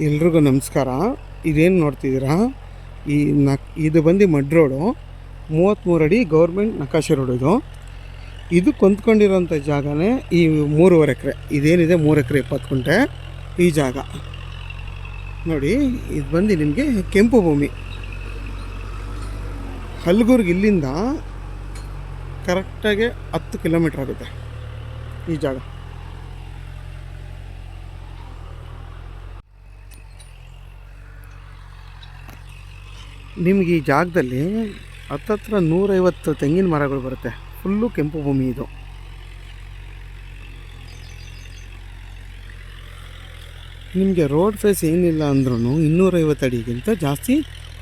ಎಲ್ರಿಗೂ ನಮಸ್ಕಾರ. ಇದೇನು ನೋಡ್ತಿದ್ದೀರಾ, ಈ ಇದು ಬಂದು ಮಡ್ ರೋಡು, 33 ಅಡಿ ಗೌರ್ಮೆಂಟ್ ನಕಾಶೆ ರೋಡ್. ಇದು ಕೊಂದ್ಕೊಂಡಿರೋಂಥ ಜಾಗನೇ ಈ 3.5 ಎಕರೆ. ಇದೇನಿದೆ 3 ಎಕರೆ 20 ಗುಂಟೆ ಈ ಜಾಗ ನೋಡಿ. ಇದು ಬಂದು ನಿಮಗೆ ಕೆಂಪು ಭೂಮಿ. ಹಲ್ಗೂರ್ಗೆ ಇಲ್ಲಿಂದ ಕರೆಕ್ಟಾಗಿ 10 ಕಿಲೋಮೀಟ್ರ್ ಆಗುತ್ತೆ ಈ ಜಾಗ. ನಿಮಗೆ ಈ ಜಾಗದಲ್ಲಿ ಹತ್ತತ್ರ 150 ತೆಂಗಿನ ಮರಗಳು ಬರುತ್ತೆ. ಫುಲ್ಲು ಕೆಂಪು ಭೂಮಿ ಇದು. ನಿಮಗೆ ರೋಡ್ ಫೇಸ್ ಏನಿಲ್ಲ ಅಂದ್ರೂ 250 ಅಡಿಗಿಂತ ಜಾಸ್ತಿ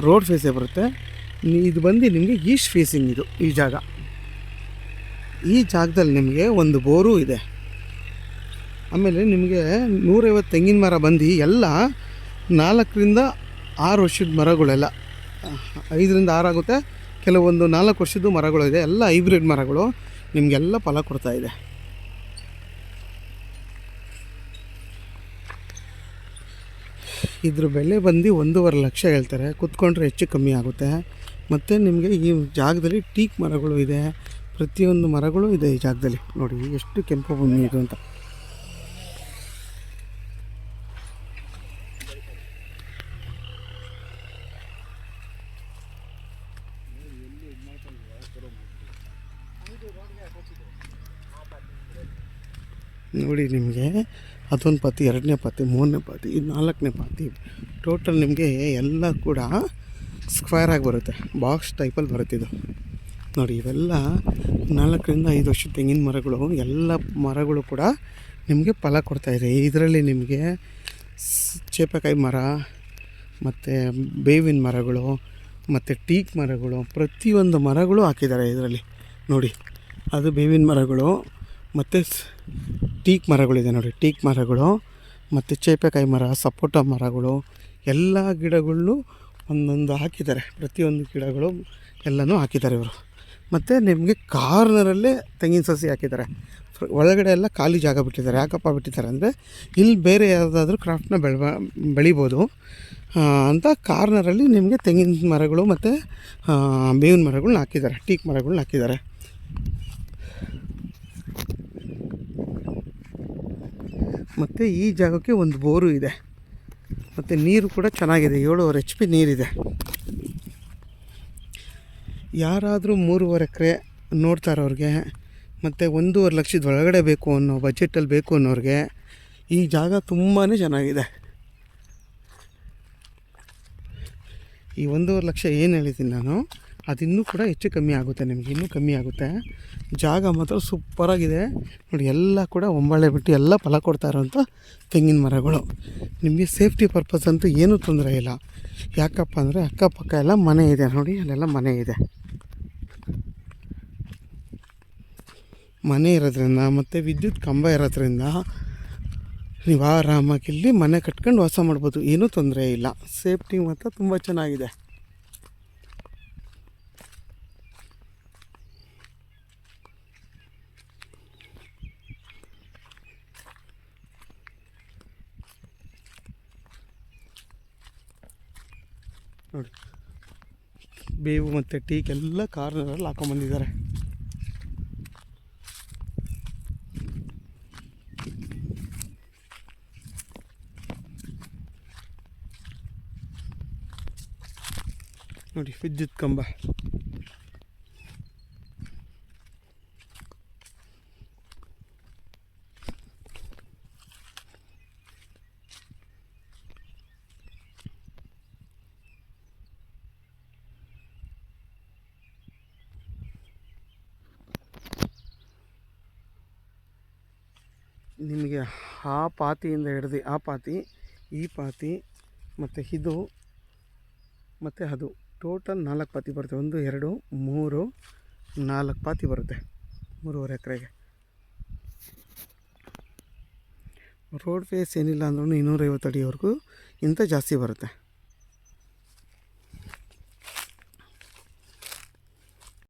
ರೋಡ್ ಫೇಸೇ ಬರುತ್ತೆ. ಇದು ಬಂದು ನಿಮಗೆ ಈಸ್ಟ್ ಫೇಸಿಂಗ್ ಇದು ಈ ಜಾಗ. ಈ ಜಾಗದಲ್ಲಿ ನಿಮಗೆ ಒಂದು ಬೋರು ಇದೆ. ಆಮೇಲೆ ನಿಮಗೆ 150 ತೆಂಗಿನ ಮರ ಬಂದು ಎಲ್ಲ 4ರಿಂದ 6 ವರ್ಷದ ಮರಗಳೆಲ್ಲ 5ರಿಂದ 6 ಆಗುತ್ತೆ. ಕೆಲವೊಂದು 4 ವರ್ಷದ ಮರಗಳು ಇದೆ. ಎಲ್ಲ ಹೈಬ್ರಿಡ್ ಮರಗಳು ನಿಮಗೆಲ್ಲ ಫಲ ಕೊಡ್ತಾಯಿದೆ. ಇದ್ರ ಬೆಲೆ ಬಂದು 1.5 ಲಕ್ಷ ಹೇಳ್ತಾರೆ. ಕುತ್ಕೊಂಡ್ರೆ ಹೆಚ್ಚು ಕಮ್ಮಿ ಆಗುತ್ತೆ. ಮತ್ತು ನಿಮಗೆ ಈ ಜಾಗದಲ್ಲಿ ಟೀಕ್ ಮರಗಳು ಇದೆ. ಪ್ರತಿಯೊಂದು ಮರಗಳು ಇದೆ ಈ ಜಾಗದಲ್ಲಿ. ನೋಡಿ ಎಷ್ಟು ಕೆಂಪು ಭೂಮಿ ಇದು ಅಂತ. ನೋಡಿ ನಿಮಗೆ ಅದೊಂದು ಪಾತಿ, 2ನೇ ಪಾತಿ, 3ನೇ ಪಾತಿ, 4ನೇ ಪಾತಿ, ಟೋಟಲ್ ನಿಮಗೆ ಎಲ್ಲ ಕೂಡ ಸ್ಕ್ವೇರಾಗಿ ಬರುತ್ತೆ. ಬಾಕ್ಸ್ ಟೈಪಲ್ಲಿ ಬರುತ್ತೆ ಇದು. ನೋಡಿ ಇವೆಲ್ಲ 4ರಿಂದ 5 ವರ್ಷದ ತೆಂಗಿನ ಮರಗಳು. ಎಲ್ಲ ಮರಗಳು ಕೂಡ ನಿಮಗೆ ಫಲ ಕೊಡ್ತಾಯಿದೆ. ಇದರಲ್ಲಿ ನಿಮಗೆ ಚೇಪೆಕಾಯಿ ಮರ ಮತ್ತು ಬೇವಿನ ಮರಗಳು ಮತ್ತು ಟೀಕ್ ಮರಗಳು, ಪ್ರತಿಯೊಂದು ಮರಗಳು ಹಾಕಿದ್ದಾರೆ ಇದರಲ್ಲಿ. ನೋಡಿ ಅದು ಬೇವಿನ ಮರಗಳು ಮತ್ತು ಟೀಕ್ ಮರಗಳಿದೆ. ನೋಡಿ ಟೀಕ್ ಮರಗಳು ಮತ್ತು ಚೇಪೆಕಾಯಿ ಮರ, ಸಪೋಟ ಮರಗಳು, ಎಲ್ಲ ಗಿಡಗಳನ್ನು ಒಂದೊಂದು ಹಾಕಿದ್ದಾರೆ. ಪ್ರತಿಯೊಂದು ಗಿಡಗಳು ಎಲ್ಲನೂ ಹಾಕಿದ್ದಾರೆ ಇವರು. ಮತ್ತು ನಿಮಗೆ ಕಾರ್ನರಲ್ಲೇ ತೆಂಗಿನ ಸಸಿ ಹಾಕಿದ್ದಾರೆ. ಒಳಗಡೆ ಎಲ್ಲ ಖಾಲಿ ಜಾಗ ಬಿಟ್ಟಿದ್ದಾರೆ. ಯಾಕಪ್ಪ ಬಿಟ್ಟಿದ್ದಾರೆ ಅಂದರೆ ಇಲ್ಲಿ ಬೇರೆ ಯಾವುದಾದ್ರೂ ಕ್ರಾಫ್ಟ್ನ ಬೆಳಿಬೋದು ಅಂತ ಕಾರ್ನರಲ್ಲಿ ನಿಮಗೆ ತೆಂಗಿನ ಮರಗಳು ಮತ್ತು ಬೇವಿನ ಮರಗಳನ್ನ ಹಾಕಿದ್ದಾರೆ, ಟೀಕ್ ಮರಗಳನ್ನ ಹಾಕಿದ್ದಾರೆ. ಮತ್ತು ಈ ಜಾಗಕ್ಕೆ ಒಂದು ಬೋರು ಇದೆ. ಮತ್ತು ನೀರು ಕೂಡ ಚೆನ್ನಾಗಿದೆ. 7.5 HP ನೀರಿದೆ. ಯಾರಾದರೂ 3.5 ಎಕರೆ ನೋಡ್ತಾ ಇರೋರಿಗೆ ಮತ್ತು 1.5 ಲಕ್ಷದ ಒಳಗಡೆ ಬೇಕು ಅನ್ನೋ ಬಜೆಟಲ್ಲಿ ಬೇಕು ಅನ್ನೋರಿಗೆ ಈ ಜಾಗ ತುಂಬಾ ಚೆನ್ನಾಗಿದೆ. ಈ 1.5 ಲಕ್ಷ ಏನು ಹೇಳಿದ್ದೀನಿ ನಾನು, ಅದಿನ್ನೂ ಕೂಡ ಹೆಚ್ಚು ಕಮ್ಮಿ ಆಗುತ್ತೆ. ನಿಮಗೆ ಇನ್ನೂ ಕಮ್ಮಿ ಆಗುತ್ತೆ. ಜಾಗ ಮಾತ್ರ ಸೂಪರಾಗಿದೆ. ನೋಡಿ ಎಲ್ಲ ಕೂಡ ಒಂಬಾಳೆ ಬಿಟ್ಟು ಎಲ್ಲ ಫಲ ಕೊಡ್ತಾ ಇರೋಂಥ ತೆಂಗಿನ ಮರಗಳು. ನಿಮಗೆ ಸೇಫ್ಟಿ ಪರ್ಪಸ್ ಅಂತೂ ಏನೂ ತೊಂದರೆ ಇಲ್ಲ. ಯಾಕಪ್ಪ ಅಂದರೆ ಅಕ್ಕಪಕ್ಕ ಎಲ್ಲ ಮನೆ ಇದೆ. ನೋಡಿ ಅಲ್ಲೆಲ್ಲ ಮನೆ ಇದೆ. ಮನೆ ಇರೋದ್ರಿಂದ ಮತ್ತು ವಿದ್ಯುತ್ ಕಂಬ ಇರೋದ್ರಿಂದ ನೀವು ಆರಾಮಾಗಿ ಇಲ್ಲಿ ಮನೆ ಕಟ್ಕೊಂಡು ವಾಸ ಮಾಡ್ಬೋದು. ಏನೂ ತೊಂದರೆ ಇಲ್ಲ. ಸೇಫ್ಟಿ ಮಾತ್ರ ತುಂಬ ಚೆನ್ನಾಗಿದೆ. ನೋಡಿ ಬೇವು ಮತ್ತು ಟೀಕ್ ಎಲ್ಲ ಕಾರ್ನರಲ್ಲಿ ಹಾಕೊಂಬಂದಿದ್ದಾರೆ. ನೋಡಿ ವಿದ್ಯುತ್ ಕಂಬ. ನಿಮಗೆ ಆ ಪಾತಿಯಿಂದ ಹಿಡ್ದು ಆ ಪಾತಿ, ಈ ಪಾತಿ ಮತ್ತು ಇದು ಮತ್ತು ಅದು ಟೋಟಲ್ 4 ಪಾತಿ ಬರುತ್ತೆ. 1 2 3 4 ಪಾತಿ ಬರುತ್ತೆ 3.5 ಎಕರೆಗೆ. ರೋಡ್ ಫೇಸ್ ಏನಿಲ್ಲ ಅಂದ್ರೂ 250 ಅಡಿವರೆಗೂ ಇಂಥ ಜಾಸ್ತಿ ಬರುತ್ತೆ.